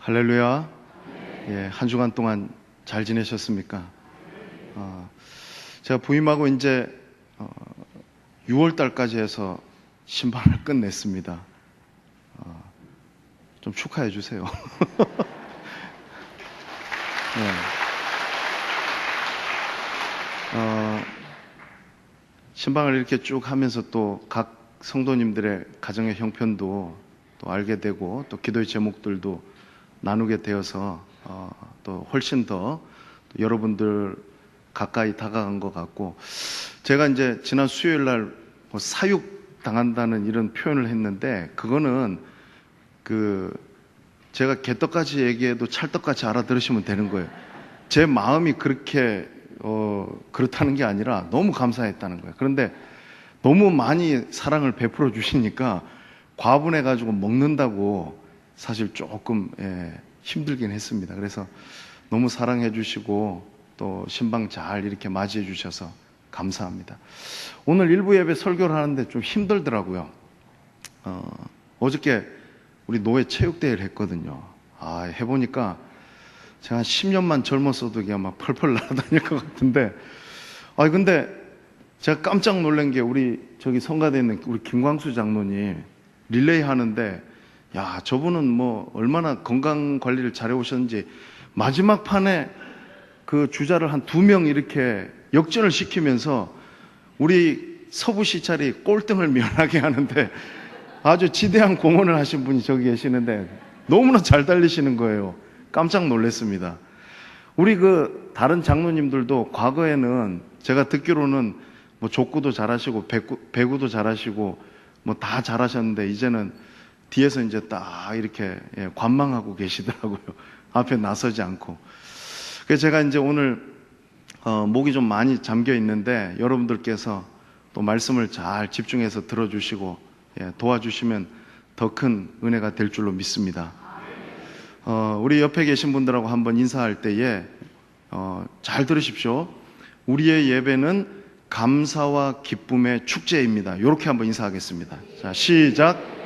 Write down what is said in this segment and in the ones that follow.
할렐루야. 예, 한 주간 동안 잘 지내셨습니까? 제가 부임하고 이제 6월 달까지 해서 신방을 끝냈습니다. 좀 축하해 주세요. 네. 신방을 이렇게 쭉 하면서 또 각 성도님들의 가정의 형편도 또 알게 되고 또 기도의 제목들도 나누게 되어서 또 훨씬 더 여러분들 가까이 다가간 것 같고, 제가 이제 지난 수요일 날 사육 당한다는 이런 표현을 했는데, 그거는 제가 개떡같이 얘기해도 찰떡같이 알아들으시면 되는 거예요. 제 마음이 그렇게 그렇다는 게 아니라 너무 감사했다는 거예요. 그런데 너무 많이 사랑을 베풀어 주시니까 과분해 가지고 먹는다고 사실 조금 힘들긴 했습니다. 그래서 너무 사랑해 주시고 또 신방 잘 이렇게 맞이해 주셔서 감사합니다. 오늘 일부 예배 설교를 하는데 좀 힘들더라고요. 어저께 우리 노예 체육대회를 했거든요. 해보니까 제가 한 10년만 젊었어도 그냥 막 펄펄 날아다닐 것 같은데, 근데 제가 깜짝 놀란 게, 우리 저기 성가대에 있는 우리 김광수 장로님 릴레이 하는데, 야, 저분은 뭐 얼마나 건강 관리를 잘해 오셨는지 마지막 판에 그 주자를 한 2명 이렇게 역전을 시키면서 우리 서부 시찰이 꼴등을 면하게 하는데 아주 지대한 공헌을 하신 분이 저기 계시는데 너무나 잘 달리시는 거예요. 깜짝 놀랐습니다. 우리 다른 장로님들도 과거에는 제가 듣기로는 뭐 족구도 잘하시고 배구도 잘하시고 뭐 다 잘하셨는데, 이제는 뒤에서 이제 딱 이렇게 관망하고 계시더라고요. 앞에 나서지 않고. 그래서 제가 이제 오늘 목이 좀 많이 잠겨 있는데, 여러분들께서 또 말씀을 잘 집중해서 들어주시고 도와주시면 더 큰 은혜가 될 줄로 믿습니다. 우리 옆에 계신 분들하고 한번 인사할 때에 잘 들으십시오. 우리의 예배는 감사와 기쁨의 축제입니다. 이렇게 한번 인사하겠습니다. 자, 시작.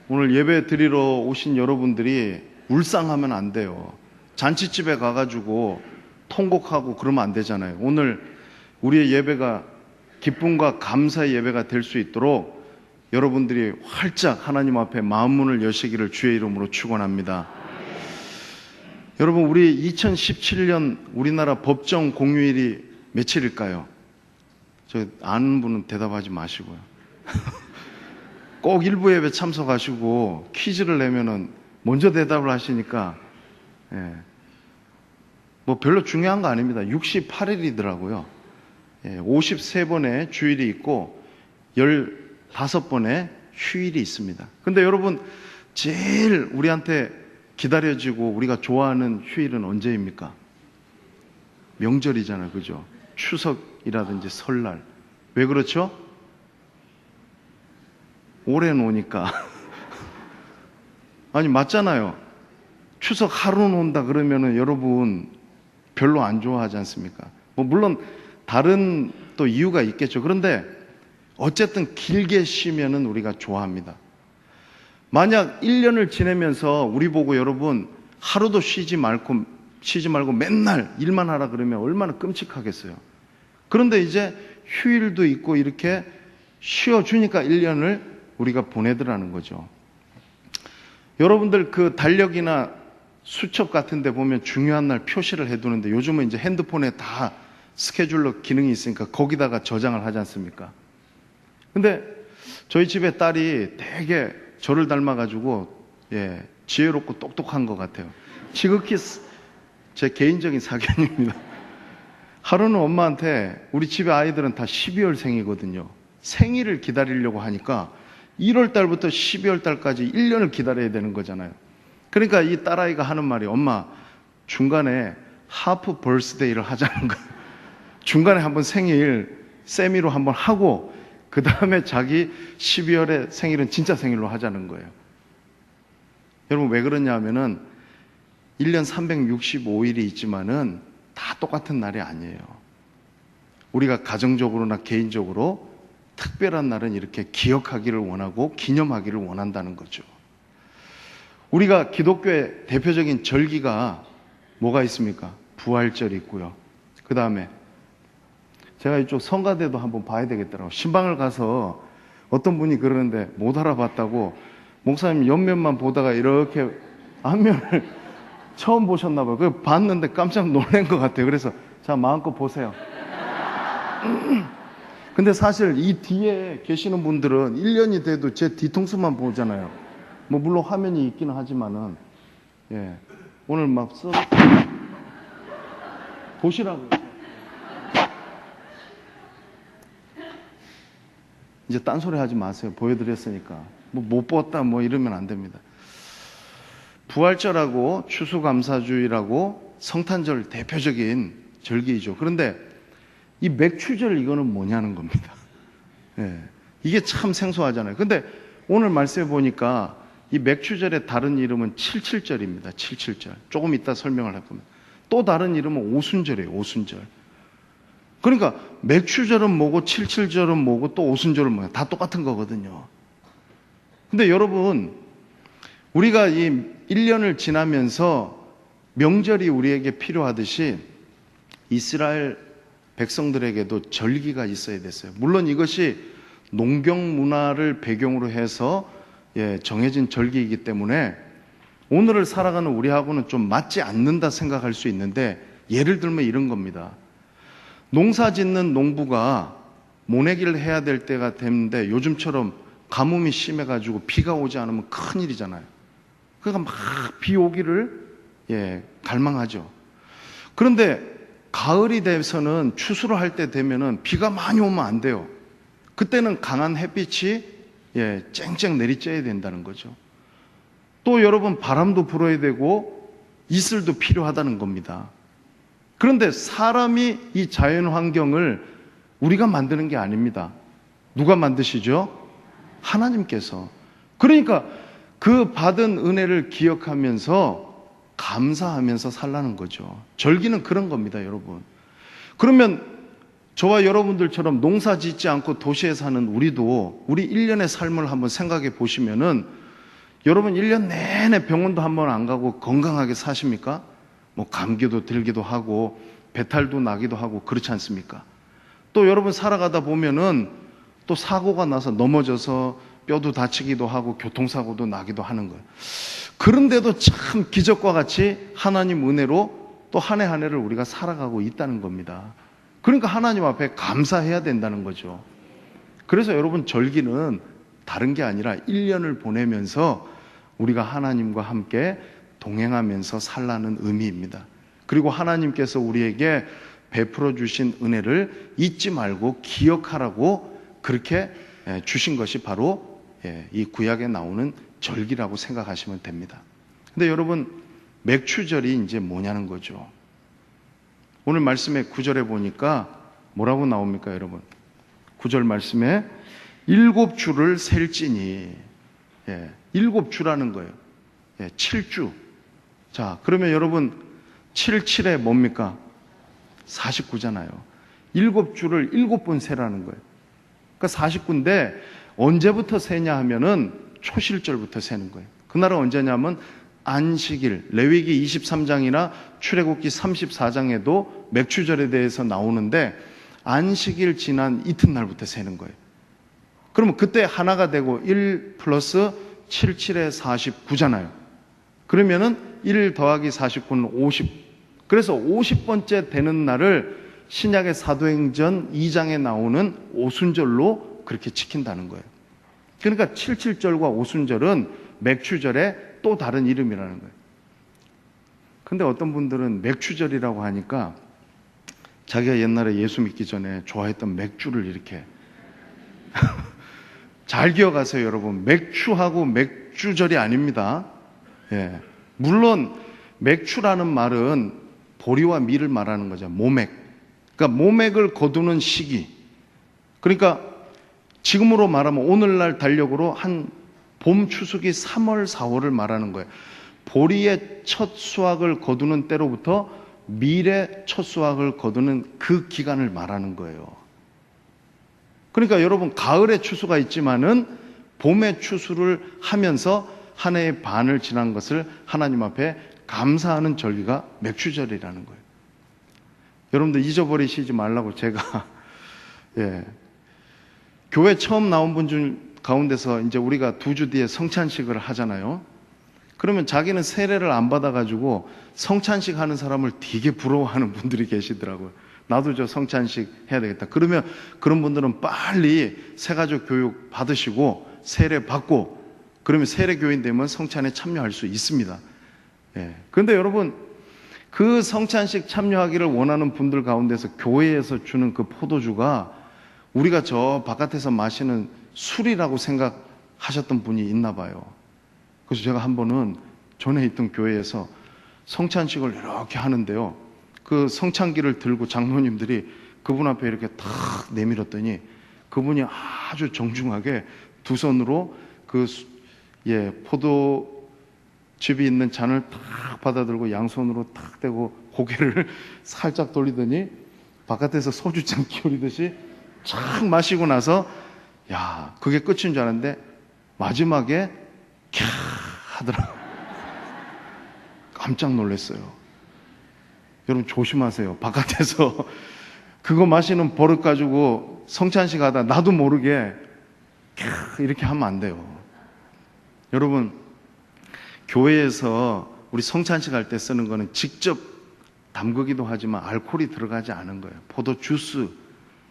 오늘 예배 드리러 오신 여러분들이 울상하면 안 돼요. 잔치집에 가가지고 통곡하고 그러면 안 되잖아요. 오늘 우리의 예배가 기쁨과 감사의 예배가 될 수 있도록 여러분들이 활짝 하나님 앞에 마음 문을 여시기를 주의 이름으로 축원합니다. 여러분, 우리 2017년 우리나라 법정 공휴일이 며칠일까요? 저 아는 분은 대답하지 마시고요. 꼭 일부 예배 참석하시고 퀴즈를 내면은 먼저 대답을 하시니까 뭐 별로 중요한 거 아닙니다. 68일이더라고요. 53번의 주일이 있고 15번의 휴일이 있습니다. 근데 여러분, 제일 우리한테 기다려지고 우리가 좋아하는 휴일은 언제입니까? 명절이잖아요. 그죠? 추석이라든지 설날. 왜 그렇죠? 오래는 오니까. 아니, 맞잖아요. 추석 하루는 온다 그러면은 여러분 별로 안 좋아하지 않습니까? 뭐 물론 다른 또 이유가 있겠죠. 그런데 어쨌든 길게 쉬면은 우리가 좋아합니다. 만약 1년을 지내면서 우리 보고 여러분 하루도 쉬지 말고 맨날 일만 하라 그러면 얼마나 끔찍하겠어요. 그런데 이제 휴일도 있고 이렇게 쉬어주니까 1년을 우리가 보내더라는 거죠. 여러분들 달력이나 수첩 같은 데 보면 중요한 날 표시를 해두는데, 요즘은 이제 핸드폰에 다 스케줄러 기능이 있으니까 거기다가 저장을 하지 않습니까? 근데 저희 집에 딸이 되게 저를 닮아가지고 지혜롭고 똑똑한 것 같아요. 지극히 제 개인적인 사견입니다. 하루는 엄마한테, 우리 집에 아이들은 다 12월 생이거든요. 생일을 기다리려고 하니까 1월 달부터 12월 달까지 1년을 기다려야 되는 거잖아요. 그러니까 이 딸아이가 하는 말이, 엄마, 중간에 하프 벌스데이를 하자는 거예요. 중간에 한번 생일 세미로 한번 하고 그 다음에 자기 12월에 생일은 진짜 생일로 하자는 거예요. 여러분, 왜 그러냐 하면은 1년 365일이 있지만은 다 똑같은 날이 아니에요. 우리가 가정적으로나 개인적으로 특별한 날은 이렇게 기억하기를 원하고 기념하기를 원한다는 거죠. 우리가 기독교의 대표적인 절기가 뭐가 있습니까? 부활절이 있고요. 그 다음에 제가 이쪽 성가대도 한번 봐야 되겠더라고요. 신방을 가서 어떤 분이 그러는데 못 알아봤다고, 목사님 옆면만 보다가 이렇게 앞면을 처음 보셨나 봐요. 그래서 봤는데 깜짝 놀란 것 같아요. 그래서 자, 마음껏 보세요. 근데 사실 이 뒤에 계시는 분들은 1년이 돼도 제 뒤통수만 보잖아요. 뭐 물론 화면이 있기는 하지만은, 예, 오늘 막 보시라고요. 이제 딴소리 하지 마세요. 보여드렸으니까. 뭐 못 봤다 뭐 이러면 안 됩니다. 부활절하고 추수감사주일하고 성탄절 대표적인 절기이죠. 그런데 이 맥추절 이거는 뭐냐는 겁니다. 예, 이게 참 생소하잖아요. 근데 오늘 말씀해 보니까 이 맥추절의 다른 이름은 칠칠절입니다. 칠칠절. 조금 이따 설명을 할 겁니다. 또 다른 이름은 오순절이에요. 오순절. 그러니까 맥추절은 뭐고 칠칠절은 뭐고 또 오순절은 뭐예요. 다 똑같은 거거든요. 근데 여러분, 우리가 이 1년을 지나면서 명절이 우리에게 필요하듯이 이스라엘 백성들에게도 절기가 있어야 됐어요. 물론 이것이 농경 문화를 배경으로 해서 정해진 절기이기 때문에 오늘을 살아가는 우리하고는 좀 맞지 않는다 생각할 수 있는데, 예를 들면 이런 겁니다. 농사 짓는 농부가 모내기를 해야 될 때가 됐는데 요즘처럼 가뭄이 심해가지고 비가 오지 않으면 큰일이잖아요. 그러니까 막 비 오기를 갈망하죠. 그런데 가을이 돼서는 추수를 할 때 되면은 비가 많이 오면 안 돼요. 그때는 강한 햇빛이 쨍쨍 내리쬐야 된다는 거죠. 또 여러분, 바람도 불어야 되고 이슬도 필요하다는 겁니다. 그런데 사람이 이 자연 환경을 우리가 만드는 게 아닙니다. 누가 만드시죠? 하나님께서. 그러니까 그 받은 은혜를 기억하면서 감사하면서 살라는 거죠. 절기는 그런 겁니다, 여러분. 그러면 저와 여러분들처럼 농사 짓지 않고 도시에 사는 우리도 우리 1년의 삶을 한번 생각해 보시면은, 여러분 1년 내내 병원도 한번 안 가고 건강하게 사십니까? 뭐 감기도 들기도 하고 배탈도 나기도 하고 그렇지 않습니까? 또 여러분 살아가다 보면은 또 사고가 나서 넘어져서 뼈도 다치기도 하고 교통사고도 나기도 하는 거예요. 그런데도 참 기적과 같이 하나님 은혜로 또 한 해 한 해를 우리가 살아가고 있다는 겁니다. 그러니까 하나님 앞에 감사해야 된다는 거죠. 그래서 여러분, 절기는 다른 게 아니라 1년을 보내면서 우리가 하나님과 함께 동행하면서 살라는 의미입니다. 그리고 하나님께서 우리에게 베풀어 주신 은혜를 잊지 말고 기억하라고 그렇게 주신 것이 바로 이 구약에 나오는 절기라고 생각하시면 됩니다. 근데 여러분, 맥추절이 이제 뭐냐는 거죠. 오늘 말씀에 9절에 보니까 뭐라고 나옵니까, 여러분? 9절 말씀에 7주를 셀지니, 7주라는 거예요. 7주. 자, 그러면 여러분 77에 뭡니까? 49잖아요. 7주를 7번 세라는 거예요. 그러니까 49인데 언제부터 세냐 하면은 초실절부터 세는 거예요. 그날은 언제냐면 안식일, 레위기 23장이나 출애굽기 34장에도 맥추절에 대해서 나오는데 안식일 지난 이튿날부터 세는 거예요. 그러면 그때 하나가 되고 1 플러스 77에 49잖아요. 그러면은 1 더하기 49는 50. 그래서 50번째 되는 날을 신약의 사도행전 2장에 나오는 오순절로 그렇게 지킨다는 거예요. 그러니까 77절과 오순절은 맥추절의 또 다른 이름이라는 거예요. 근데 어떤 분들은 맥추절이라고 하니까 자기가 옛날에 예수 믿기 전에 좋아했던 맥주를 이렇게 잘 기억하세요, 여러분. 맥추하고 맥주절이 아닙니다. 물론 맥추라는 말은 보리와 밀을 말하는 거죠. 모맥. 그러니까 모맥을 거두는 시기. 그러니까 지금으로 말하면 오늘날 달력으로 한 봄 추수기 3월, 4월을 말하는 거예요. 보리의 첫 수확을 거두는 때로부터 밀의 첫 수확을 거두는 그 기간을 말하는 거예요. 그러니까 여러분, 가을에 추수가 있지만은 봄에 추수를 하면서 한 해의 반을 지난 것을 하나님 앞에 감사하는 절기가 맥추절이라는 거예요. 여러분들 잊어버리시지 말라고 제가 교회 처음 나온 분 중 가운데서 이제 우리가 2주 뒤에 성찬식을 하잖아요. 그러면 자기는 세례를 안 받아가지고 성찬식 하는 사람을 되게 부러워하는 분들이 계시더라고요. 나도 저 성찬식 해야 되겠다. 그러면 그런 분들은 빨리 새가족 교육 받으시고 세례 받고, 그러면 세례 교인 되면 성찬에 참여할 수 있습니다. 그런데 여러분, 그 성찬식 참여하기를 원하는 분들 가운데서 교회에서 주는 그 포도주가 우리가 저 바깥에서 마시는 술이라고 생각하셨던 분이 있나 봐요. 그래서 제가 한 번은 전에 있던 교회에서 성찬식을 이렇게 하는데요, 그 성찬기를 들고 장로님들이 그분 앞에 이렇게 탁 내밀었더니 그분이 아주 정중하게 두 손으로 그 포도즙이 있는 잔을 탁 받아들고 양손으로 탁 대고 고개를 살짝 돌리더니 바깥에서 소주잔 기울이듯이 쫙 마시고 나서, 야, 그게 끝인 줄 알았는데 마지막에 캬 하더라고요. 깜짝 놀랐어요. 여러분 조심하세요. 바깥에서 그거 마시는 버릇 가지고 성찬식 하다 나도 모르게 캬 이렇게 하면 안 돼요. 여러분, 교회에서 우리 성찬식 할 때 쓰는 거는 직접 담그기도 하지만 알코올이 들어가지 않은 거예요. 포도주스,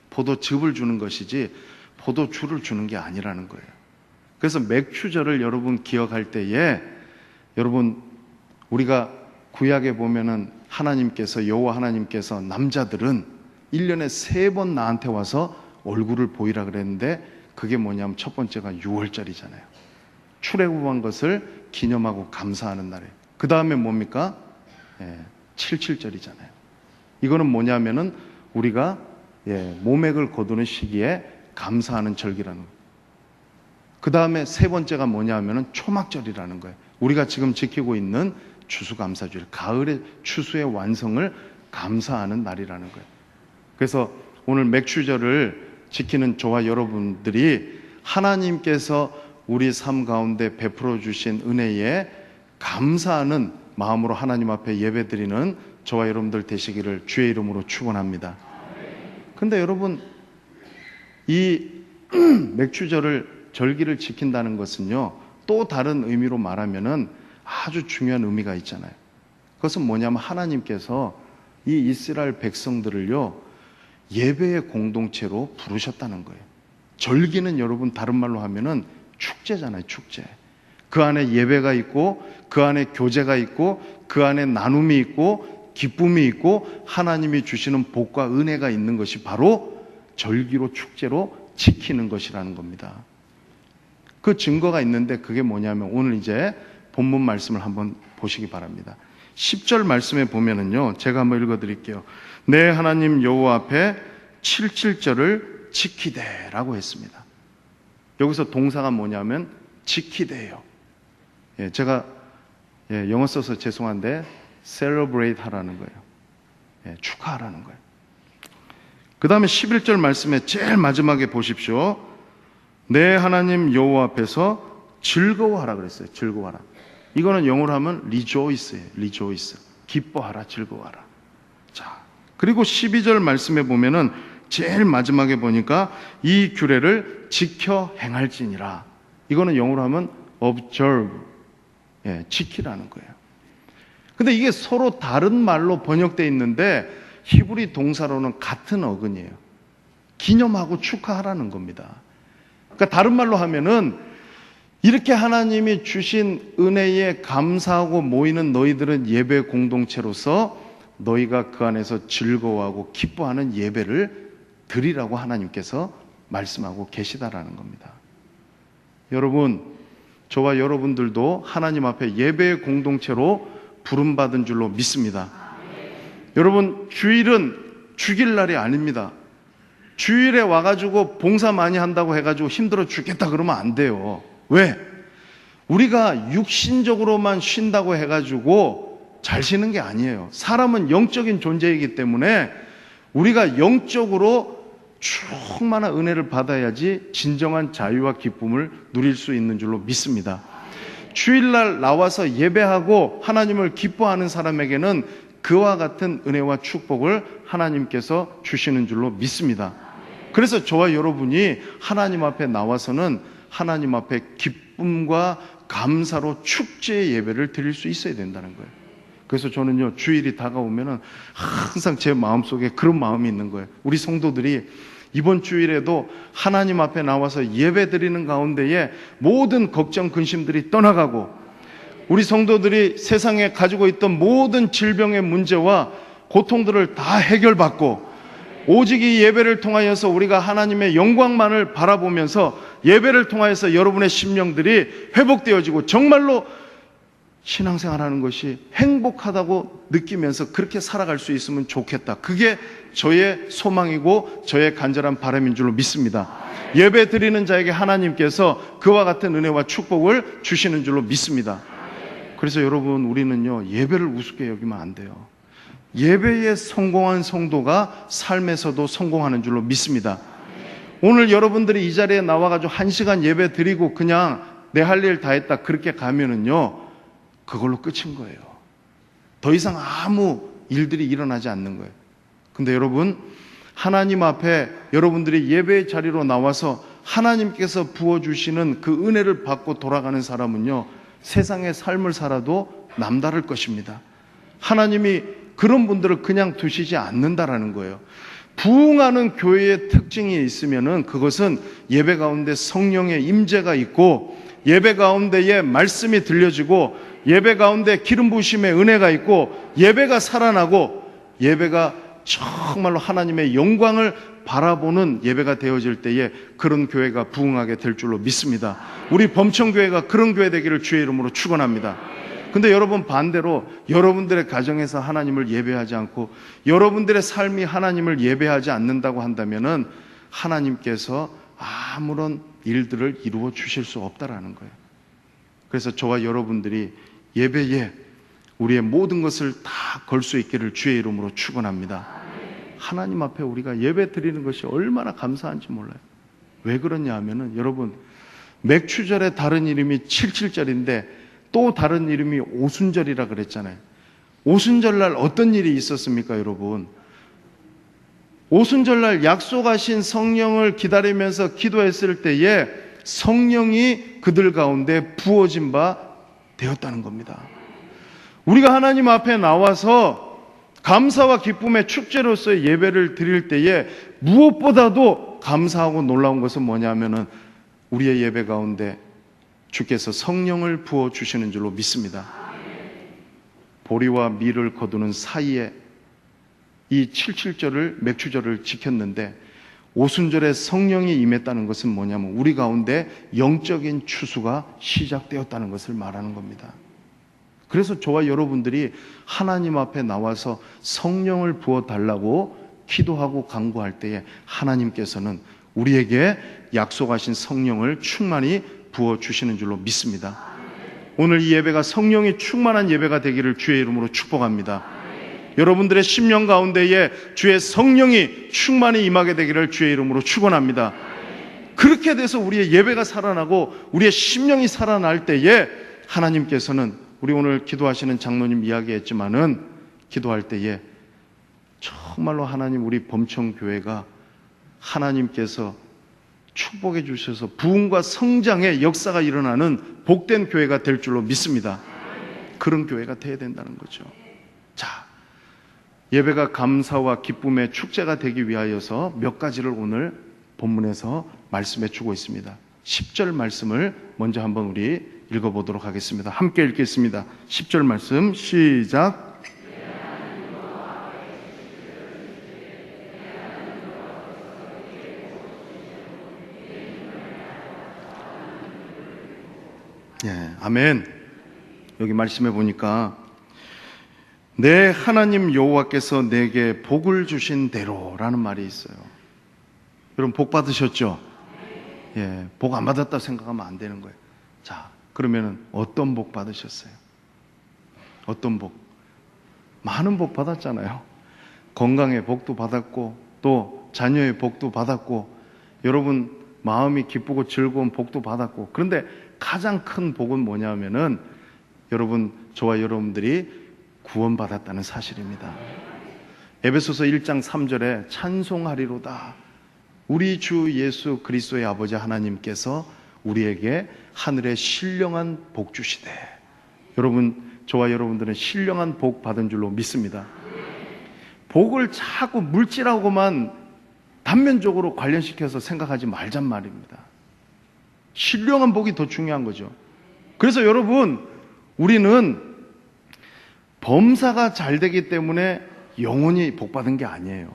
포도즙을 주는 것이지 포도주를 주는 게 아니라는 거예요. 그래서 맥추절을 여러분 기억할 때에, 여러분 우리가 구약에 보면은 하나님께서, 여호와 하나님께서 남자들은 1년에 3번 나한테 와서 얼굴을 보이라 그랬는데 그게 뭐냐면 첫 번째가 6월절이잖아요. 출애굽한 것을 기념하고 감사하는 날이에요. 그 다음에 뭡니까? 77절이잖아요. 이거는 뭐냐면은 우리가 모맥을 거두는 시기에 감사하는 절기라는 거예요. 그 다음에 세 번째가 뭐냐면은 초막절이라는 거예요. 우리가 지금 지키고 있는 추수감사주일, 가을의 추수의 완성을 감사하는 날이라는 거예요. 그래서 오늘 맥추절을 지키는 저와 여러분들이 하나님께서 우리 삶 가운데 베풀어 주신 은혜에 감사하는 마음으로 하나님 앞에 예배드리는 저와 여러분들 되시기를 주의 이름으로 축원합니다. 근데 여러분, 이 맥추절을, 절기를 지킨다는 것은요, 또 다른 의미로 말하면은 아주 중요한 의미가 있잖아요. 그것은 뭐냐면 하나님께서 이 이스라엘 백성들을요, 예배의 공동체로 부르셨다는 거예요. 절기는 여러분 다른 말로 하면은 축제잖아요, 축제. 그 안에 예배가 있고, 그 안에 교제가 있고, 그 안에 나눔이 있고, 기쁨이 있고, 하나님이 주시는 복과 은혜가 있는 것이 바로 절기로, 축제로 지키는 것이라는 겁니다. 그 증거가 있는데 그게 뭐냐면 오늘 이제 본문 말씀을 한번 보시기 바랍니다. 10절 말씀에 보면은요, 제가 한번 읽어드릴게요. 내 하나님 여호와 앞에 77절을 지키되라고 했습니다. 여기서 동사가 뭐냐면 지키되예요. 제가 영어 써서 죄송한데 celebrate 하라는 거예요. 축하하라는 거예요. 그 다음에 11절 말씀에 제일 마지막에 보십시오. 내 하나님 여호와 앞에서 즐거워하라 그랬어요. 즐거워하라. 이거는 영어로 하면 rejoice예요. rejoice. 기뻐하라, 즐거워하라. 자, 그리고 12절 말씀에 보면은 제일 마지막에 보니까 이 규례를 지켜 행할지니라. 이거는 영어로 하면 observe. 지키라는 거예요. 근데 이게 서로 다른 말로 번역되어 있는데 히브리 동사로는 같은 어근이에요. 기념하고 축하하라는 겁니다. 그러니까 다른 말로 하면은 이렇게 하나님이 주신 은혜에 감사하고 모이는 너희들은 예배 공동체로서 너희가 그 안에서 즐거워하고 기뻐하는 예배를 드리라고 하나님께서 말씀하고 계시다라는 겁니다. 여러분, 저와 여러분들도 하나님 앞에 예배의 공동체로 부름받은 줄로 믿습니다. 여러분, 주일은 죽일 날이 아닙니다. 주일에 와가지고 봉사 많이 한다고 해가지고 힘들어 죽겠다 그러면 안 돼요. 왜? 우리가 육신적으로만 쉰다고 해가지고 잘 쉬는 게 아니에요. 사람은 영적인 존재이기 때문에 우리가 영적으로 충만한 은혜를 받아야지 진정한 자유와 기쁨을 누릴 수 있는 줄로 믿습니다. 주일날 나와서 예배하고 하나님을 기뻐하는 사람에게는 그와 같은 은혜와 축복을 하나님께서 주시는 줄로 믿습니다. 그래서 저와 여러분이 하나님 앞에 나와서는 하나님 앞에 기쁨과 감사로 축제의 예배를 드릴 수 있어야 된다는 거예요. 그래서 저는요, 주일이 다가오면은 항상 제 마음속에 그런 마음이 있는 거예요. 우리 성도들이 이번 주일에도 하나님 앞에 나와서 예배 드리는 가운데에 모든 걱정, 근심들이 떠나가고, 우리 성도들이 세상에 가지고 있던 모든 질병의 문제와 고통들을 다 해결받고, 오직 이 예배를 통하여서 우리가 하나님의 영광만을 바라보면서 예배를 통하여서 여러분의 심령들이 회복되어지고 정말로 신앙생활하는 것이 행복하다고 느끼면서 그렇게 살아갈 수 있으면 좋겠다. 그게 저의 소망이고 저의 간절한 바람인 줄로 믿습니다. 예배 드리는 자에게 하나님께서 그와 같은 은혜와 축복을 주시는 줄로 믿습니다. 그래서 여러분, 우리는요, 예배를 우습게 여기면 안 돼요. 예배에 성공한 성도가 삶에서도 성공하는 줄로 믿습니다. 오늘 여러분들이 이 자리에 나와가지고 1시간 예배 드리고 그냥 내 할 일 다 했다 그렇게 가면은요, 그걸로 끝인 거예요. 더 이상 아무 일들이 일어나지 않는 거예요. 근데 여러분, 하나님 앞에 여러분들이 예배의 자리로 나와서 하나님께서 부어주시는 그 은혜를 받고 돌아가는 사람은요, 세상의 삶을 살아도 남다를 것입니다. 하나님이 그런 분들을 그냥 두시지 않는다라는 거예요. 부흥하는 교회의 특징이 있으면은 그것은 예배 가운데 성령의 임재가 있고, 예배 가운데에 말씀이 들려지고, 예배 가운데 기름 부으심의 은혜가 있고, 예배가 살아나고, 예배가 정말로 하나님의 영광을 바라보는 예배가 되어질 때에 그런 교회가 부흥하게 될 줄로 믿습니다. 우리 범청교회가 그런 교회 되기를 주의 이름으로 축원합니다. 근데 여러분, 반대로 여러분들의 가정에서 하나님을 예배하지 않고 여러분들의 삶이 하나님을 예배하지 않는다고 한다면은 하나님께서 아무런 일들을 이루어 주실 수 없다라는 거예요. 그래서 저와 여러분들이 예배에 우리의 모든 것을 다 걸 수 있기를 주의 이름으로 축원합니다. 하나님 앞에 우리가 예배 드리는 것이 얼마나 감사한지 몰라요. 왜 그러냐 하면은, 여러분, 맥추절의 다른 이름이 77절인데 또 다른 이름이 오순절이라 그랬잖아요. 오순절날 어떤 일이 있었습니까, 여러분? 오순절날 약속하신 성령을 기다리면서 기도했을 때에 성령이 그들 가운데 부어진 바 되었다는 겁니다. 우리가 하나님 앞에 나와서 감사와 기쁨의 축제로서의 예배를 드릴 때에 무엇보다도 감사하고 놀라운 것은 뭐냐면은 우리의 예배 가운데 주께서 성령을 부어주시는 줄로 믿습니다. 보리와 밀을 거두는 사이에 이 77절을, 맥추절을 지켰는데 오순절에 성령이 임했다는 것은 뭐냐면 우리 가운데 영적인 추수가 시작되었다는 것을 말하는 겁니다. 그래서 저와 여러분들이 하나님 앞에 나와서 성령을 부어달라고 기도하고 간구할 때에 하나님께서는 우리에게 약속하신 성령을 충만히 부어주시는 줄로 믿습니다. 오늘 이 예배가 성령이 충만한 예배가 되기를 주의 이름으로 축복합니다. 여러분들의 심령 가운데에 주의 성령이 충만히 임하게 되기를 주의 이름으로 축원합니다. 그렇게 돼서 우리의 예배가 살아나고 우리의 심령이 살아날 때에 하나님께서는, 우리 오늘 기도하시는 장로님 이야기했지만은, 기도할 때에 정말로 하나님, 우리 범청교회가 하나님께서 축복해 주셔서 부흥과 성장의 역사가 일어나는 복된 교회가 될 줄로 믿습니다. 그런 교회가 돼야 된다는 거죠. 자, 예배가 감사와 기쁨의 축제가 되기 위하여서 몇 가지를 오늘 본문에서 말씀해 주고 있습니다. 10절 말씀을 먼저 한번 우리 읽어보도록 하겠습니다. 함께 읽겠습니다. 10절 말씀 시작. 예, 아멘. 여기 말씀해 보니까 내 하나님 여호와께서 내게 복을 주신 대로라는 말이 있어요. 여러분, 복 받으셨죠? 예, 복 안 받았다고 생각하면 안 되는 거예요. 자, 그러면은 어떤 복 받으셨어요? 어떤 복? 많은 복 받았잖아요. 건강의 복도 받았고, 또 받았고 자녀의 복도 받았고 여러분 마음이 기쁘고 즐거운 복도 받았고, 그런데 가장 큰 복은 뭐냐면은 여러분, 저와 여러분들이 구원받았다는 사실입니다. 에베소서 1장 3절에 찬송하리로다. 우리 주 예수 그리스도의 아버지 하나님께서 우리에게 하늘의 신령한 복 주시되. 여러분, 저와 여러분들은 신령한 복 받은 줄로 믿습니다. 복을 자꾸 물질하고만 단면적으로 관련시켜서 생각하지 말잔 말입니다. 신령한 복이 더 중요한 거죠. 그래서 여러분, 우리는 범사가 잘 되기 때문에 영혼이 복 받은 게 아니에요.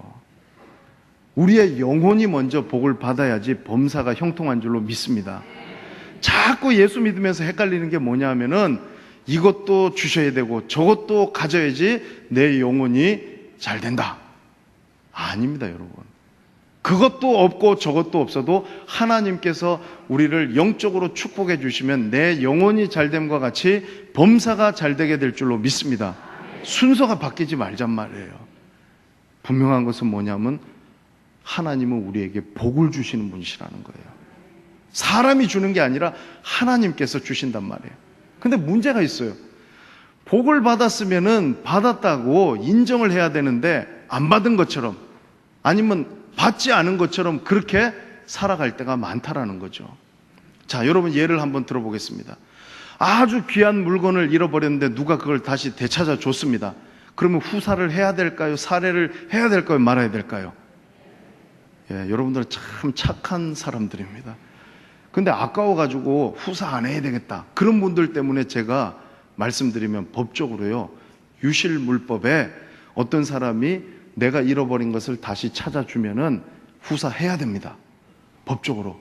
우리의 영혼이 먼저 복을 받아야지 범사가 형통한 줄로 믿습니다. 자꾸 예수 믿으면서 헷갈리는 게 뭐냐 하면은 이것도 주셔야 되고 저것도 가져야지 내 영혼이 잘 된다. 아닙니다, 여러분. 그것도 없고 저것도 없어도 하나님께서 우리를 영적으로 축복해 주시면 내 영혼이 잘됨과 같이 범사가 잘 되게 될 줄로 믿습니다. 순서가 바뀌지 말잔 말이에요. 분명한 것은 뭐냐면 하나님은 우리에게 복을 주시는 분이시라는 거예요. 사람이 주는 게 아니라 하나님께서 주신단 말이에요. 근데 문제가 있어요. 복을 받았으면은 받았다고 인정을 해야 되는데 안 받은 것처럼, 아니면 받지 않은 것처럼 그렇게 살아갈 때가 많다라는 거죠. 자, 여러분 예를 한번 들어보겠습니다. 아주 귀한 물건을 잃어버렸는데 누가 그걸 다시 되찾아 줬습니다. 그러면 후사를 해야 될까요? 살해를 해야 될까요? 말아야 될까요? 예, 여러분들은 참 착한 사람들입니다. 근데 아까워가지고 후사 안 해야 되겠다, 그런 분들 때문에 제가 말씀드리면 법적으로요, 유실물법에 어떤 사람이 내가 잃어버린 것을 다시 찾아주면은 후사해야 됩니다. 법적으로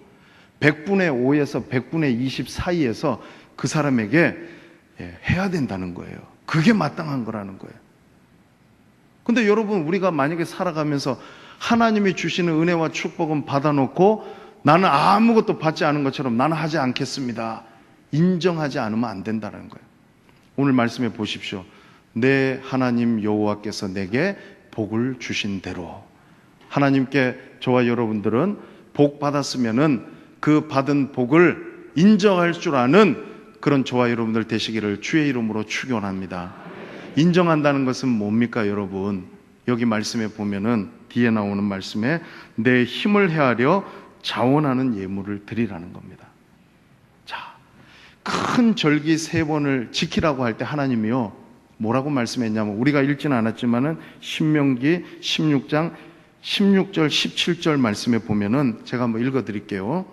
100분의 5에서 100분의 20 사이에서 그 사람에게 해야 된다는 거예요. 그게 마땅한 거라는 거예요. 근데 여러분, 우리가 만약에 살아가면서 하나님이 주시는 은혜와 축복은 받아놓고 나는 아무것도 받지 않은 것처럼 나는 하지 않겠습니다, 인정하지 않으면 안 된다는 거예요. 오늘 말씀해 보십시오. 내 하나님 여호와께서 내게 복을 주신 대로. 하나님께 저와 여러분들은 복 받았으면은 그 받은 복을 인정할 줄 아는 그런 저와 여러분들 되시기를 주의 이름으로 축원합니다. 인정한다는 것은 뭡니까, 여러분? 여기 말씀에 보면은 뒤에 나오는 말씀에 내 힘을 헤아려 자원하는 예물을 드리라는 겁니다. 자, 큰 절기 3번을 지키라고 할 때 하나님이요, 뭐라고 말씀했냐면, 우리가 읽지는 않았지만은 신명기 16장 16절 17절 말씀에 보면은 제가 한번 읽어 드릴게요.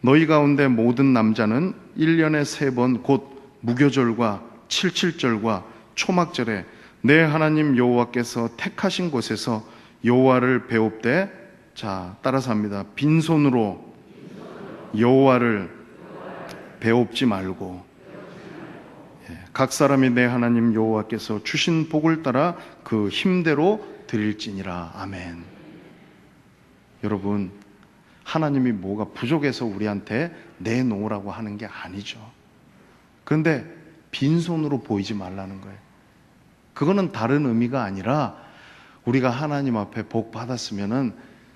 너희 가운데 모든 남자는 1년에 3번 곧 무교절과 칠칠절과 초막절에 내 하나님 여호와께서 택하신 곳에서 여호와를 배웁되, 자, 따라서 합니다. 빈손으로 여호와를 배웁지 말고 각 사람이 내 하나님 여호와께서 주신 복을 따라 그 힘대로 드릴지니라. 아멘. 여러분, 하나님이 뭐가 부족해서 우리한테 내놓으라고 하는 게 아니죠. 그런데 빈손으로 보이지 말라는 거예요. 그거는 다른 의미가 아니라 우리가 하나님 앞에 복 받았으면은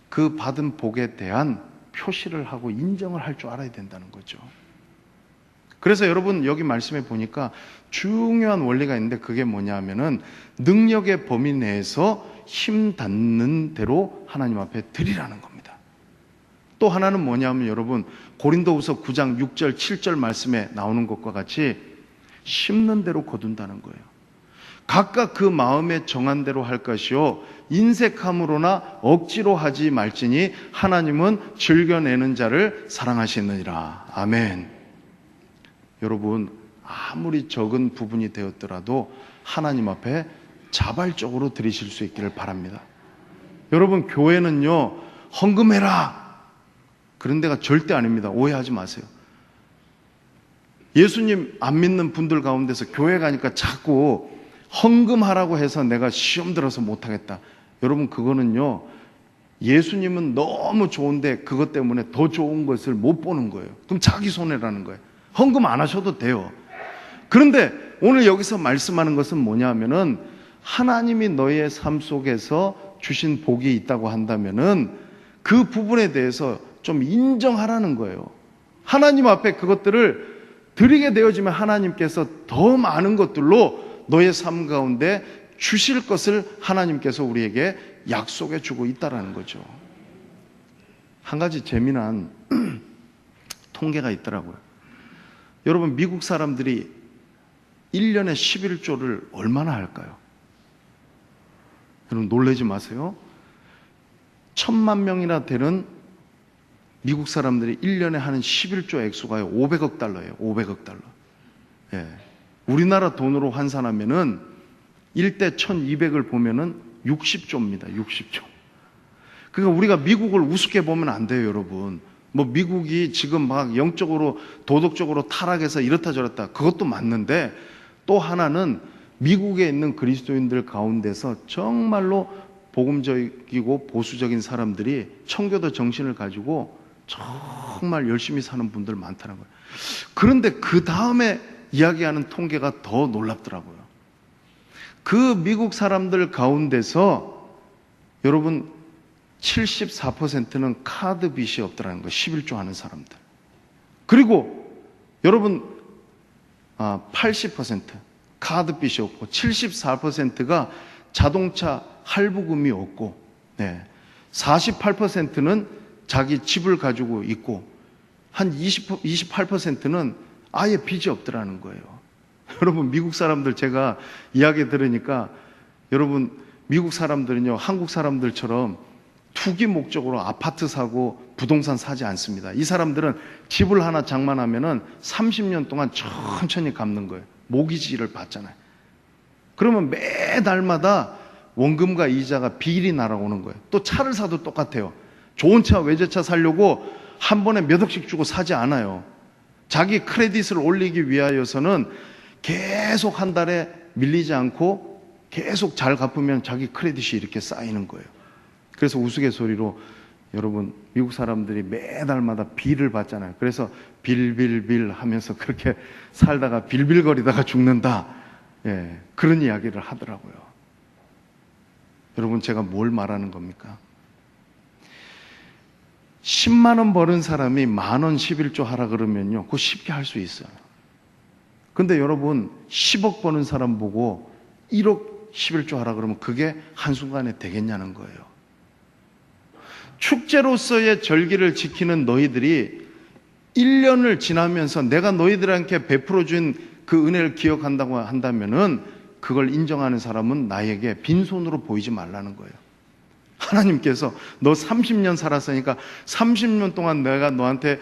그 받은 복에 대한 표시를 하고 인정을 할 줄 알아야 된다는 거죠. 그래서 여러분, 여기 말씀에 보니까 중요한 원리가 있는데 그게 뭐냐 하면은 능력의 범위 내에서 힘 닿는 대로 하나님 앞에 드리라는 겁니다. 또 하나는 뭐냐면 여러분, 고린도후서 9장 6절 7절 말씀에 나오는 것과 같이 심는 대로 거둔다는 거예요. 각각 그 마음에 정한 대로 할 것이요 인색함으로나 억지로 하지 말지니 하나님은 즐겨내는 자를 사랑하시느니라. 아멘. 여러분, 아무리 적은 부분이 되었더라도 하나님 앞에 자발적으로 드리실 수 있기를 바랍니다. 여러분, 교회는요, 헌금해라, 그런 데가 절대 아닙니다. 오해하지 마세요. 예수님 안 믿는 분들 가운데서 교회 가니까 자꾸 헌금하라고 해서 내가 시험 들어서 못하겠다. 여러분, 그거는요, 예수님은 너무 좋은데 그것 때문에 더 좋은 것을 못 보는 거예요. 그럼 자기 손해라는 거예요. 헌금 안 하셔도 돼요. 그런데 오늘 여기서 말씀하는 것은 뭐냐 하면은 하나님이 너의 삶 속에서 주신 복이 있다고 한다면은 그 부분에 대해서 좀 인정하라는 거예요. 하나님 앞에 그것들을 드리게 되어지면 하나님께서 더 많은 것들로 너의 삶 가운데 주실 것을 하나님께서 우리에게 약속해 주고 있다라는 거죠. 한 가지 재미난 통계가 있더라고요. 여러분, 미국 사람들이 1년에 11조를 얼마나 할까요? 여러분, 놀라지 마세요. 1,000만 명이나 되는 미국 사람들이 1년에 하는 11조 액수가요, 500억 달러예요. 500억 달러. 예. 우리나라 돈으로 환산하면은 1대 1,200을 보면은 60조입니다. 60조. 그러니까 우리가 미국을 우습게 보면 안 돼요, 여러분. 뭐 미국이 지금 막 영적으로 도덕적으로 타락해서 이렇다 저렇다, 그것도 맞는데, 또 하나는 미국에 있는 그리스도인들 가운데서 정말로 복음적이고 보수적인 사람들이 청교도 정신을 가지고 정말 열심히 사는 분들 많다는 거예요. 그런데 그 다음에 이야기하는 통계가 더 놀랍더라고요. 그 미국 사람들 가운데서 여러분 74%는 카드 빚이 없더라는 거예요. 11조 하는 사람들. 그리고 여러분 80% 카드 빚이 없고 74%가 자동차 할부금이 없고, 48%는 자기 집을 가지고 있고, 한 28%는 아예 빚이 없더라는 거예요. 여러분, 미국 사람들 제가 이야기 들으니까, 여러분, 미국 사람들은요, 한국 사람들처럼 투기 목적으로 아파트 사고 부동산 사지 않습니다. 이 사람들은 집을 하나 장만하면은 30년 동안 천천히 갚는 거예요. 모기지를 받잖아요. 그러면 매달마다 원금과 이자가 비일이 날아오는 거예요. 또 차를 사도 똑같아요. 좋은 차, 외제차 사려고 한 번에 몇 억씩 주고 사지 않아요. 자기 크레딧을 올리기 위하여서는 계속 한 달에 밀리지 않고 계속 잘 갚으면 자기 크레딧이 이렇게 쌓이는 거예요. 그래서 우스갯소리로 여러분, 미국 사람들이 매달마다 빌을 받잖아요. 그래서 빌빌빌 하면서 그렇게 살다가 빌빌거리다가 죽는다. 그런 이야기를 하더라고요. 여러분, 제가 뭘 말하는 겁니까? 10만 원 버는 사람이 10,000원 11조 하라 그러면요, 그거 쉽게 할 수 있어요. 근데 여러분, 10억 버는 사람 보고 1억 11조 하라 그러면 그게 한순간에 되겠냐는 거예요. 축제로서의 절기를 지키는 너희들이 1년을 지나면서 내가 너희들한테 베풀어준 그 은혜를 기억한다고 한다면은 그걸 인정하는 사람은 나에게 빈손으로 보이지 말라는 거예요. 하나님께서 너 30년 살았으니까 30년 동안 내가 너한테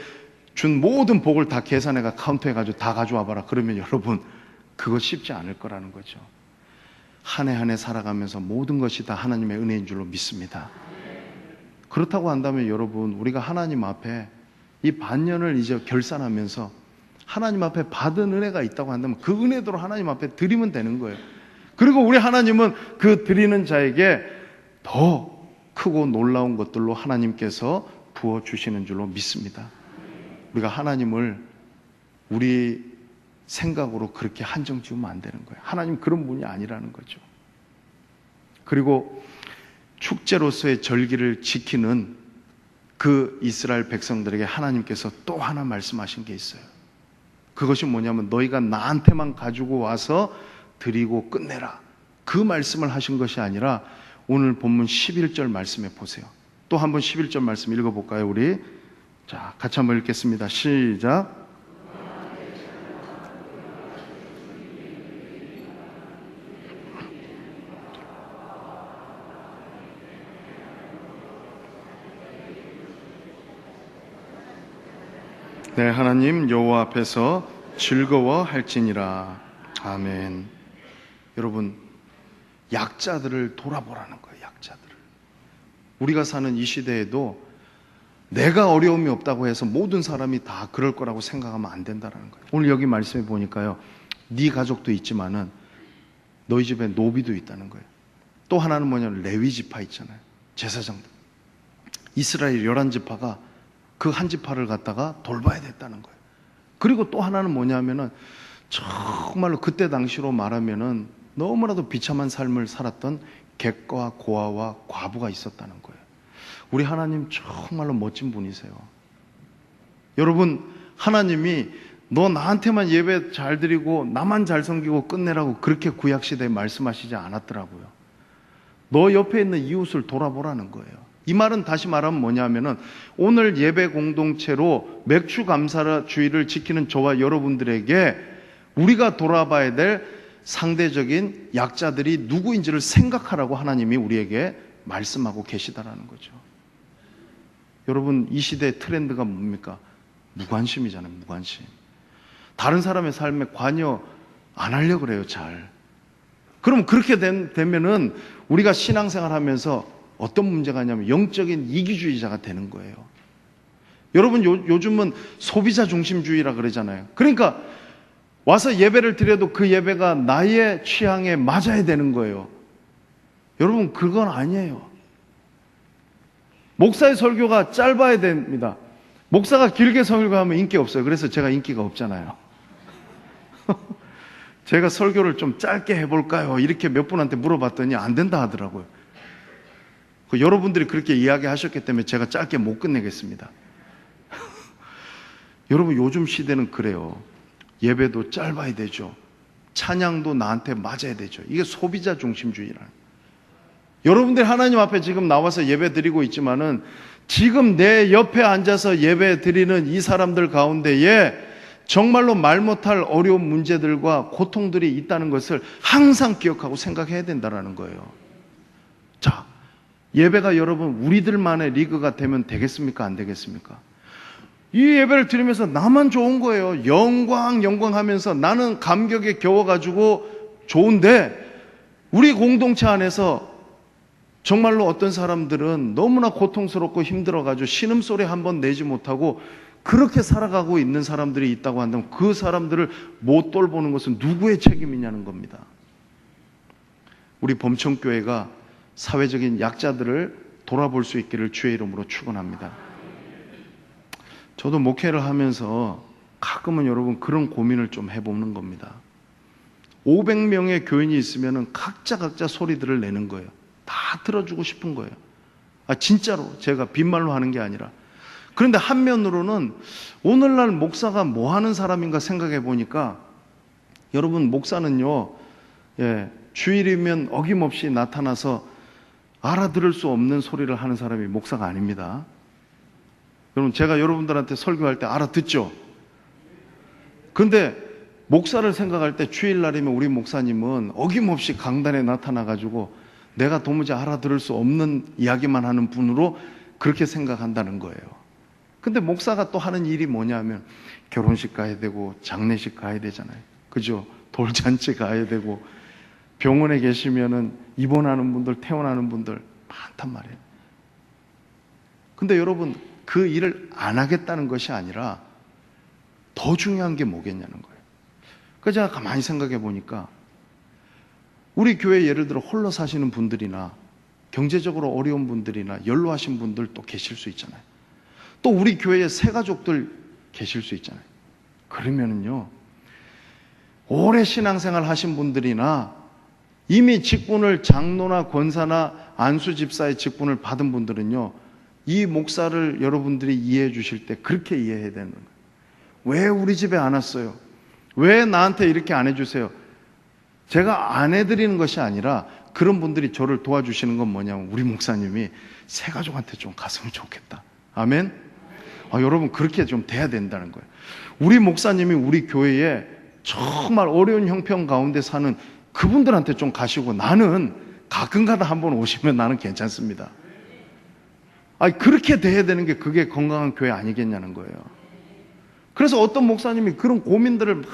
준 모든 복을 다 계산해가 카운트해가지고 다 가져와 봐라. 그러면 여러분, 그거 쉽지 않을 거라는 거죠. 한 해 한 해 살아가면서 모든 것이 다 하나님의 은혜인 줄로 믿습니다. 그렇다고 한다면 여러분, 우리가 하나님 앞에 이 반년을 이제 결산하면서 하나님 앞에 받은 은혜가 있다고 한다면 그 은혜대로 하나님 앞에 드리면 되는 거예요. 그리고 우리 하나님은 그 드리는 자에게 더 크고 놀라운 것들로 하나님께서 부어주시는 줄로 믿습니다. 우리가 하나님을 우리 생각으로 그렇게 한정 지으면 안 되는 거예요. 하나님 그런 분이 아니라는 거죠. 그리고 축제로서의 절기를 지키는 그 이스라엘 백성들에게 하나님께서 또 하나 말씀하신 게 있어요. 그것이 뭐냐면 너희가 나한테만 가지고 와서 드리고 끝내라. 그 말씀을 하신 것이 아니라 오늘 본문 11절 말씀에 보세요. 또 한번 11절 말씀 읽어볼까요, 우리? 자, 같이 한번 읽겠습니다. 시작. 네, 하나님 여호와 앞에서 즐거워할지니라. 아멘. 여러분, 약자들을 돌아보라는 거예요. 약자들을. 우리가 사는 이 시대에도 내가 어려움이 없다고 해서 모든 사람이 다 그럴 거라고 생각하면 안 된다는 거예요. 오늘 여기 말씀해 보니까요, 네 가족도 있지만은 너희 집에 노비도 있다는 거예요. 또 하나는 뭐냐면 레위 지파 있잖아요. 제사장들. 이스라엘 11지파가 그 한 지파를 갖다가 돌봐야 됐다는 거예요. 그리고 또 하나는 뭐냐면은 정말로 그때 당시로 말하면은 너무나도 비참한 삶을 살았던 객과 고아와 과부가 있었다는 거예요. 우리 하나님 정말로 멋진 분이세요. 여러분, 하나님이 너 나한테만 예배 잘 드리고 나만 잘 섬기고 끝내라고 그렇게 구약시대에 말씀하시지 않았더라고요. 너 옆에 있는 이웃을 돌아보라는 거예요. 이 말은 다시 말하면 뭐냐면은 오늘 예배 공동체로 맥주 감사주의를 지키는 저와 여러분들에게 우리가 돌아봐야 될 상대적인 약자들이 누구인지를 생각하라고 하나님이 우리에게 말씀하고 계시다라는 거죠. 여러분, 이 시대의 트렌드가 뭡니까? 무관심이잖아요. 무관심. 다른 사람의 삶에 관여 안 하려고 그래요. 잘. 그럼 그렇게 되면은 우리가 신앙생활 하면서 어떤 문제가 있냐면 영적인 이기주의자가 되는 거예요. 여러분, 요즘은 소비자 중심주의라 그러잖아요. 그러니까 와서 예배를 드려도 그 예배가 나의 취향에 맞아야 되는 거예요. 여러분, 그건 아니에요. 목사의 설교가 짧아야 됩니다. 목사가 길게 설교하면 인기 없어요. 그래서 제가 인기가 없잖아요. 제가 설교를 좀 짧게 해볼까요? 이렇게 몇 분한테 물어봤더니 안 된다 하더라고요. 여러분들이 그렇게 이야기하셨기 때문에 제가 짧게 못 끝내겠습니다. 여러분, 요즘 시대는 그래요. 예배도 짧아야 되죠. 찬양도 나한테 맞아야 되죠. 이게 소비자 중심주의라는. 여러분들이 하나님 앞에 지금 나와서 예배 드리고 있지만은 지금 내 옆에 앉아서 예배 드리는 이 사람들 가운데에 정말로 말 못할 어려운 문제들과 고통들이 있다는 것을 항상 기억하고 생각해야 된다는 거예요. 자, 예배가 여러분 우리들만의 리그가 되면 되겠습니까? 안 되겠습니까? 이 예배를 드리면서 나만 좋은 거예요. 영광 하면서 나는 감격에 겨워가지고 좋은데 우리 공동체 안에서 정말로 어떤 사람들은 너무나 고통스럽고 힘들어가지고 신음소리 한번 내지 못하고 그렇게 살아가고 있는 사람들이 있다고 한다면 그 사람들을 못 돌보는 것은 누구의 책임이냐는 겁니다. 우리 범천교회가 사회적인 약자들을 돌아볼 수 있기를 주의 이름으로 축원합니다. 저도 목회를 하면서 가끔은 여러분 그런 고민을 좀 해보는 겁니다. 500명의 교인이 있으면 각자 소리들을 내는 거예요. 다 들어주고 싶은 거예요. 진짜로 제가 빈말로 하는 게 아니라. 그런데 한면으로는 오늘날 목사가 뭐 하는 사람인가 생각해 보니까 여러분, 목사는요, 주일이면 어김없이 나타나서 알아들을 수 없는 소리를 하는 사람이 목사가 아닙니다. 여러분, 제가 여러분들한테 설교할 때 알아듣죠? 근데 목사를 생각할 때 주일날이면 우리 목사님은 어김없이 강단에 나타나가지고 내가 도무지 알아들을 수 없는 이야기만 하는 분으로 그렇게 생각한다는 거예요. 근데 목사가 또 하는 일이 뭐냐면 결혼식 가야 되고 장례식 가야 되잖아요. 그죠? 돌잔치 가야 되고 병원에 계시면은 입원하는 분들, 퇴원하는 분들 많단 말이에요. 근데 여러분, 그 일을 안 하겠다는 것이 아니라 더 중요한 게 뭐겠냐는 거예요. 그래서 제가 가만히 생각해 보니까 우리 교회 예를 들어 홀로 사시는 분들이나 경제적으로 어려운 분들이나 연로하신 분들 또 계실 수 있잖아요. 또 우리 교회에 새가족들 계실 수 있잖아요. 그러면은요, 오래 신앙생활 하신 분들이나 이미 직분을 장로나 권사나 안수 집사의 직분을 받은 분들은요, 이 목사를 여러분들이 이해해 주실 때 그렇게 이해해야 되는 거예요. 왜 우리 집에 안 왔어요? 왜 나한테 이렇게 안 해주세요? 제가 안 해드리는 것이 아니라 그런 분들이 저를 도와주시는 건 뭐냐면 우리 목사님이 새가족한테 좀 갔으면 좋겠다. 아멘? 여러분, 그렇게 좀 돼야 된다는 거예요. 우리 목사님이 우리 교회에 정말 어려운 형편 가운데 사는 그분들한테 좀 가시고 나는 가끔가다 한번 오시면 나는 괜찮습니다. 그렇게 돼야 되는 게 그게 건강한 교회 아니겠냐는 거예요. 그래서 어떤 목사님이 그런 고민들을 막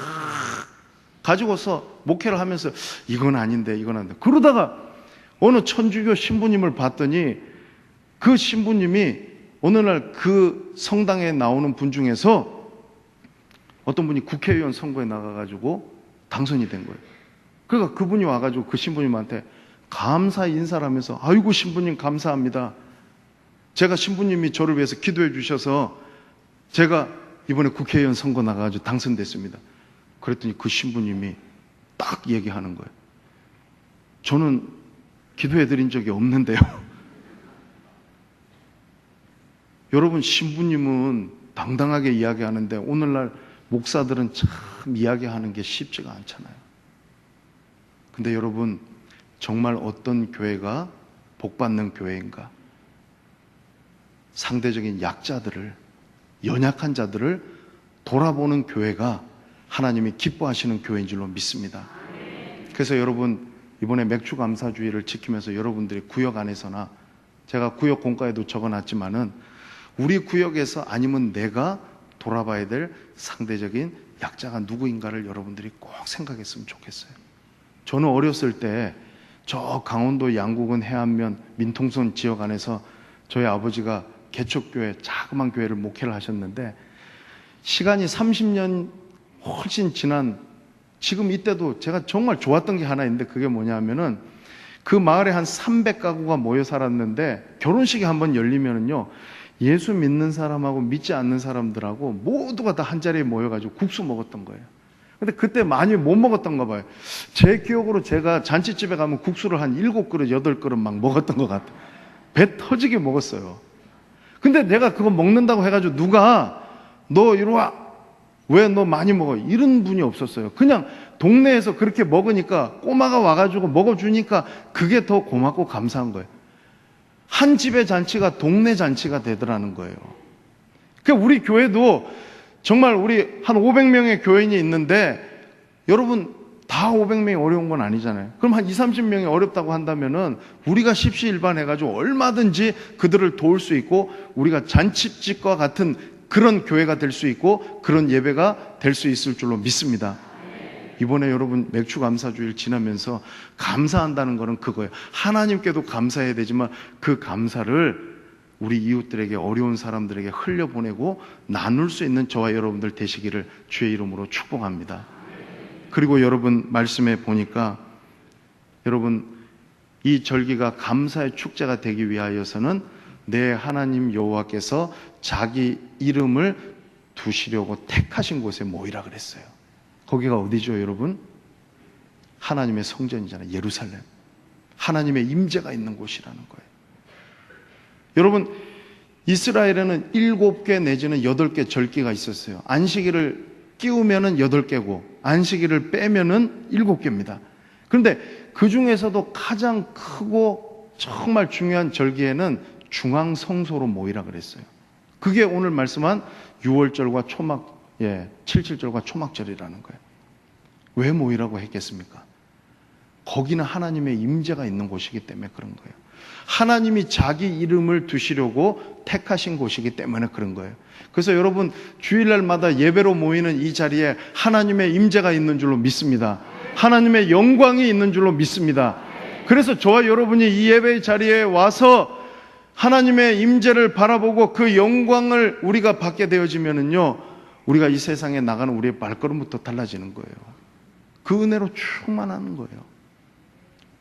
가지고서 목회를 하면서 이건 아닌데 이건 아닌데 그러다가 어느 천주교 신부님을 봤더니 그 신부님이 어느 날 그 성당에 나오는 분 중에서 어떤 분이 국회의원 선거에 나가가지고 당선이 된 거예요. 그러니까 그분이 와가지고 그 신부님한테 감사 인사를 하면서 아이고 신부님 감사합니다. 제가 신부님이 저를 위해서 기도해 주셔서 제가 이번에 국회의원 선거 나가가지고 당선됐습니다. 그랬더니 그 신부님이 딱 얘기하는 거예요. 저는 기도해 드린 적이 없는데요. 여러분, 신부님은 당당하게 이야기하는데 오늘날 목사들은 참 이야기하는 게 쉽지가 않잖아요. 근데 여러분, 정말 어떤 교회가 복받는 교회인가? 상대적인 약자들을, 연약한 자들을 돌아보는 교회가 하나님이 기뻐하시는 교회인 줄로 믿습니다. 그래서 여러분, 이번에 맥주 감사주의를 지키면서 여러분들이 구역 안에서나, 제가 구역 공과에도 적어놨지만은 우리 구역에서 아니면 내가 돌아봐야 될 상대적인 약자가 누구인가를 여러분들이 꼭 생각했으면 좋겠어요. 저는 어렸을 때 저 강원도 양구군 해안면 민통선 지역 안에서 저희 아버지가 개척교회, 자그마한 교회를 목회를 하셨는데, 시간이 30년 훨씬 지난 지금 이때도 제가 정말 좋았던 게 하나 있는데, 그게 뭐냐면은 그 마을에 한 300가구가 모여 살았는데 결혼식이 한번 열리면은요, 예수 믿는 사람하고 믿지 않는 사람들하고 모두가 다 한자리에 모여가지고 국수 먹었던 거예요. 근데 그때 많이 못 먹었던가 봐요. 제 기억으로 제가 잔치집에 가면 국수를 한 7그릇, 8그릇 막 먹었던 것 같아요. 배 터지게 먹었어요. 근데 내가 그거 먹는다고 해가지고 누가 너 이리 와, 왜 너 많이 먹어, 이런 분이 없었어요. 그냥 동네에서 그렇게 먹으니까, 꼬마가 와가지고 먹어주니까 그게 더 고맙고 감사한 거예요. 한 집의 잔치가 동네 잔치가 되더라는 거예요. 그러니까 우리 교회도 정말 우리 한 500명의 교인이 있는데, 여러분 다 500명이 어려운 건 아니잖아요. 그럼 한 20, 30명이 어렵다고 한다면은 우리가 십시일반해가지고 얼마든지 그들을 도울 수 있고, 우리가 잔치집과 같은 그런 교회가 될 수 있고 그런 예배가 될 수 있을 줄로 믿습니다. 이번에 여러분 맥주 감사주일 지나면서 감사한다는 것은 그거예요. 하나님께도 감사해야 되지만 그 감사를 우리 이웃들에게, 어려운 사람들에게 흘려보내고 나눌 수 있는 저와 여러분들 되시기를 주의 이름으로 축복합니다. 그리고 여러분, 말씀에 보니까 여러분, 이 절기가 감사의 축제가 되기 위하여서는 내 하나님 여호와께서 자기 이름을 두시려고 택하신 곳에 모이라 그랬어요. 거기가 어디죠, 여러분? 하나님의 성전이잖아요. 예루살렘. 하나님의 임재가 있는 곳이라는 거예요. 여러분, 이스라엘에는 7개 내지는 8개 절기가 있었어요. 안식일을 끼우면은 8개고 안식일을 빼면은 7개입니다. 그런데 그 중에서도 가장 크고 정말 중요한 절기에는 중앙성소로 모이라 그랬어요. 그게 오늘 말씀한 6월절과 초막, 7.7절과 초막절이라는 거예요. 왜 모이라고 했겠습니까? 거기는 하나님의 임재가 있는 곳이기 때문에 그런 거예요. 하나님이 자기 이름을 두시려고 택하신 곳이기 때문에 그런 거예요. 그래서 여러분, 주일날마다 예배로 모이는 이 자리에 하나님의 임재가 있는 줄로 믿습니다. 하나님의 영광이 있는 줄로 믿습니다. 그래서 저와 여러분이 이 예배의 자리에 와서 하나님의 임재를 바라보고 그 영광을 우리가 받게 되어지면은요, 우리가 이 세상에 나가는 우리의 발걸음부터 달라지는 거예요. 그 은혜로 충만하는 거예요.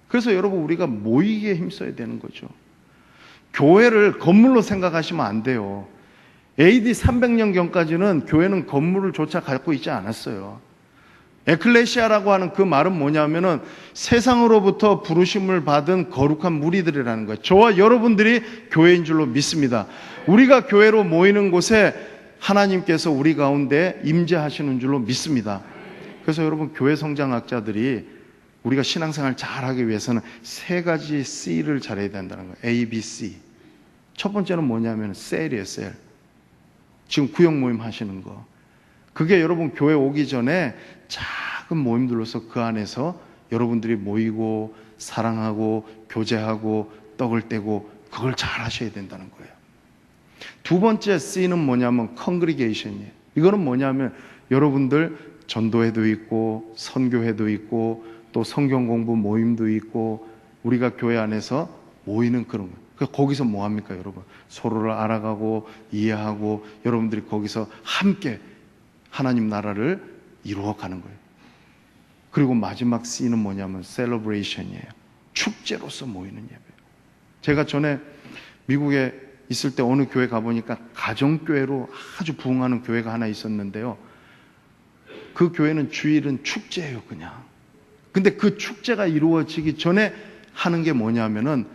그래서 여러분, 우리가 모이기에 힘써야 되는 거죠. 교회를 건물로 생각하시면 안 돼요. AD 300년경까지는 교회는 건물을 조차 갖고 있지 않았어요. 에클레시아라고 하는 그 말은 뭐냐면은 세상으로부터 부르심을 받은 거룩한 무리들이라는 거예요. 저와 여러분들이 교회인 줄로 믿습니다. 우리가 교회로 모이는 곳에 하나님께서 우리 가운데 임재하시는 줄로 믿습니다. 그래서 여러분, 교회 성장학자들이 우리가 신앙생활 잘하기 위해서는 3가지 C를 잘해야 된다는 거예요. A, B, C. 첫 번째는 뭐냐면 셀이에요, 셀. 지금 구역 모임 하시는 거. 그게 여러분 교회 오기 전에 작은 모임들로서 그 안에서 여러분들이 모이고 사랑하고 교제하고 떡을 떼고 그걸 잘 하셔야 된다는 거예요. 두 번째 C는 뭐냐면 컨그리게이션이에요. 이거는 뭐냐면 여러분들 전도회도 있고 선교회도 있고 또 성경 공부 모임도 있고 우리가 교회 안에서 모이는 그런 거예요. 거기서 뭐 합니까, 여러분? 서로를 알아가고 이해하고 여러분들이 거기서 함께 하나님 나라를 이루어가는 거예요. 그리고 마지막 C는 뭐냐면 셀러브레이션이에요. 축제로서 모이는 예배예요. 제가 전에 미국에 있을 때 어느 교회 가보니까 가정교회로 아주 부흥하는 교회가 하나 있었는데요. 그 교회는 주일은 축제예요, 그냥. 근데 그 축제가 이루어지기 전에 하는 게 뭐냐면은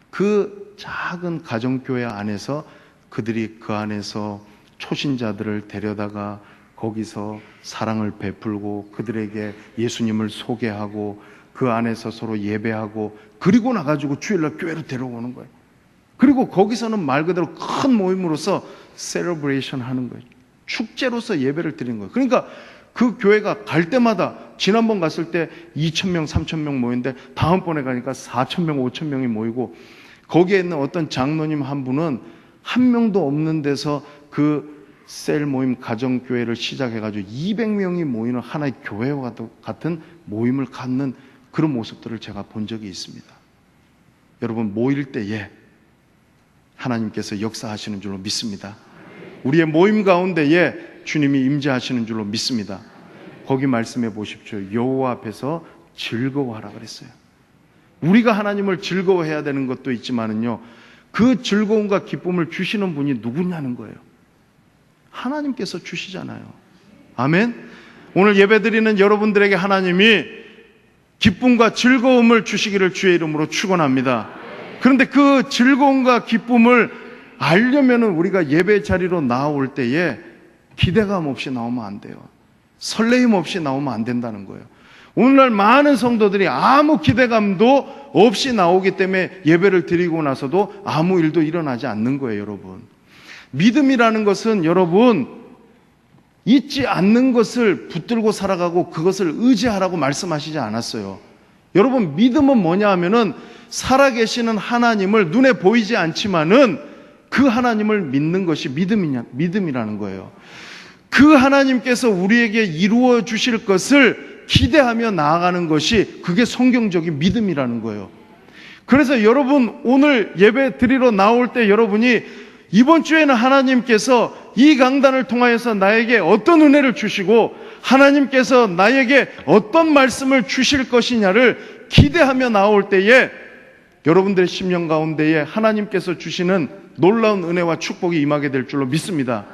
그 작은 가정교회 안에서 그들이 그 안에서 초신자들을 데려다가 거기서 사랑을 베풀고 그들에게 예수님을 소개하고 그 안에서 서로 예배하고 그리고 나가지고 주일날 교회로 데려오는 거예요. 그리고 거기서는 말 그대로 큰 모임으로서 셀러브레이션 하는 거예요. 축제로서 예배를 드리는 거예요. 그러니까 그 교회가 갈 때마다 지난번 갔을 때 2,000명, 3,000명 모였는데 다음번에 가니까 4,000명, 5,000명이 모이고 거기에 있는 어떤 장로님 한 분은 한 명도 없는 데서 그 셀 모임 가정교회를 시작해가지고 200명이 모이는 하나의 교회와 같은 모임을 갖는 그런 모습들을 제가 본 적이 있습니다. 여러분, 모일 때에 하나님께서 역사하시는 줄로 믿습니다. 우리의 모임 가운데에 주님이 임재하시는 줄로 믿습니다. 거기 말씀해 보십시오. 여호와 앞에서 즐거워하라 그랬어요. 우리가 하나님을 즐거워해야 되는 것도 있지만은요, 그 즐거움과 기쁨을 주시는 분이 누구냐는 거예요. 하나님께서 주시잖아요. 아멘. 오늘 예배드리는 여러분들에게 하나님이 기쁨과 즐거움을 주시기를 주의 이름으로 축원합니다. 그런데 그 즐거움과 기쁨을 알려면 우리가 예배 자리로 나올 때에 기대감 없이 나오면 안 돼요. 설레임 없이 나오면 안 된다는 거예요. 오늘날 많은 성도들이 아무 기대감도 없이 나오기 때문에 예배를 드리고 나서도 아무 일도 일어나지 않는 거예요, 여러분. 믿음이라는 것은 여러분, 잊지 않는 것을 붙들고 살아가고 그것을 의지하라고 말씀하시지 않았어요. 여러분, 믿음은 뭐냐 하면은 살아계시는 하나님을 눈에 보이지 않지만은 그 하나님을 믿는 것이 믿음이라는 거예요. 그 하나님께서 우리에게 이루어 주실 것을 기대하며 나아가는 것이 그게 성경적인 믿음이라는 거예요. 그래서 여러분, 오늘 예배 드리러 나올 때 여러분이 이번 주에는 하나님께서 이 강단을 통하여서 나에게 어떤 은혜를 주시고 하나님께서 나에게 어떤 말씀을 주실 것이냐를 기대하며 나올 때에 여러분들의 심령 가운데에 하나님께서 주시는 놀라운 은혜와 축복이 임하게 될 줄로 믿습니다.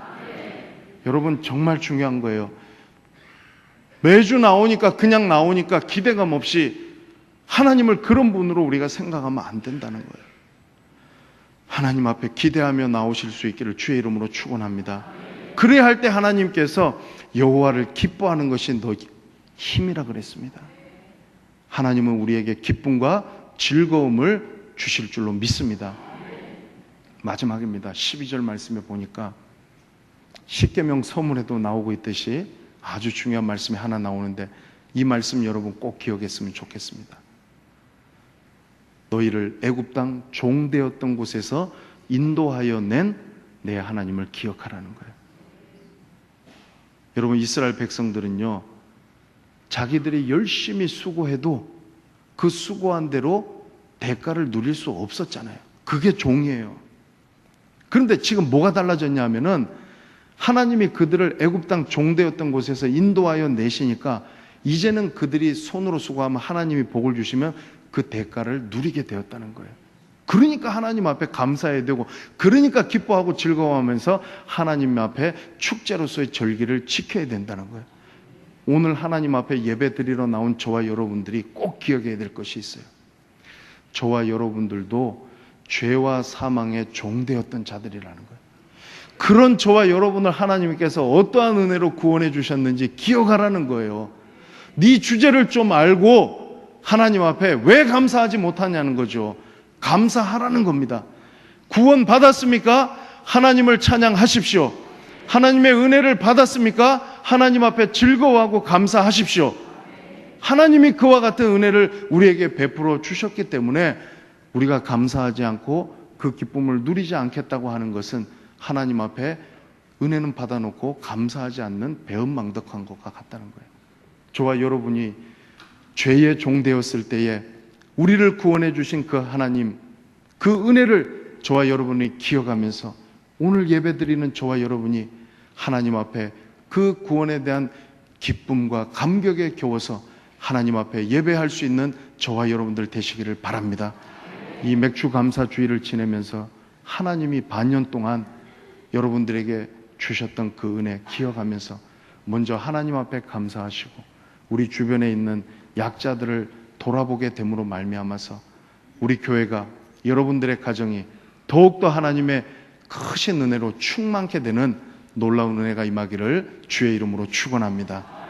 여러분, 정말 중요한 거예요. 매주 나오니까 그냥 나오니까 기대감 없이 하나님을 그런 분으로 우리가 생각하면 안 된다는 거예요. 하나님 앞에 기대하며 나오실 수 있기를 주의 이름으로 축원합니다. 그래야 할 때 하나님께서 여호와를 기뻐하는 것이 너 힘이라 그랬습니다. 하나님은 우리에게 기쁨과 즐거움을 주실 줄로 믿습니다. 마지막입니다. 12절 말씀에 보니까 십계명 서문에도 나오고 있듯이 아주 중요한 말씀이 하나 나오는데 이 말씀 여러분 꼭 기억했으면 좋겠습니다. 너희를 애굽 땅 종되었던 곳에서 인도하여 낸 내 하나님을 기억하라는 거예요. 여러분, 이스라엘 백성들은요, 자기들이 열심히 수고해도 그 수고한 대로 대가를 누릴 수 없었잖아요. 그게 종이에요. 그런데 지금 뭐가 달라졌냐면은 하나님이 그들을 애굽 땅 종되었던 곳에서 인도하여 내시니까 이제는 그들이 손으로 수고하면 하나님이 복을 주시면 그 대가를 누리게 되었다는 거예요. 그러니까 하나님 앞에 감사해야 되고, 그러니까 기뻐하고 즐거워하면서 하나님 앞에 축제로서의 절기를 지켜야 된다는 거예요. 오늘 하나님 앞에 예배 드리러 나온 저와 여러분들이 꼭 기억해야 될 것이 있어요. 저와 여러분들도 죄와 사망의 종되었던 자들이라는 거예요. 그런 저와 여러분을 하나님께서 어떠한 은혜로 구원해 주셨는지 기억하라는 거예요. 네 주제를 좀 알고 하나님 앞에 왜 감사하지 못하냐는 거죠. 감사하라는 겁니다. 구원 받았습니까? 하나님을 찬양하십시오. 하나님의 은혜를 받았습니까? 하나님 앞에 즐거워하고 감사하십시오. 하나님이 그와 같은 은혜를 우리에게 베풀어 주셨기 때문에 우리가 감사하지 않고 그 기쁨을 누리지 않겠다고 하는 것은 하나님 앞에 은혜는 받아놓고 감사하지 않는 배은망덕한 것과 같다는 거예요. 저와 여러분이 죄의 종 되었을 때에 우리를 구원해 주신 그 하나님, 그 은혜를 저와 여러분이 기억하면서 오늘 예배드리는 저와 여러분이 하나님 앞에 그 구원에 대한 기쁨과 감격에 겨워서 하나님 앞에 예배할 수 있는 저와 여러분들 되시기를 바랍니다. 이 맥주 감사 주일을 지내면서 하나님이 반년 동안 여러분들에게 주셨던 그 은혜 기억하면서 먼저 하나님 앞에 감사하시고 우리 주변에 있는 약자들을 돌아보게 됨으로 말미암아서 우리 교회가, 여러분들의 가정이 더욱더 하나님의 크신 은혜로 충만케 되는 놀라운 은혜가 임하기를 주의 이름으로 축원합니다.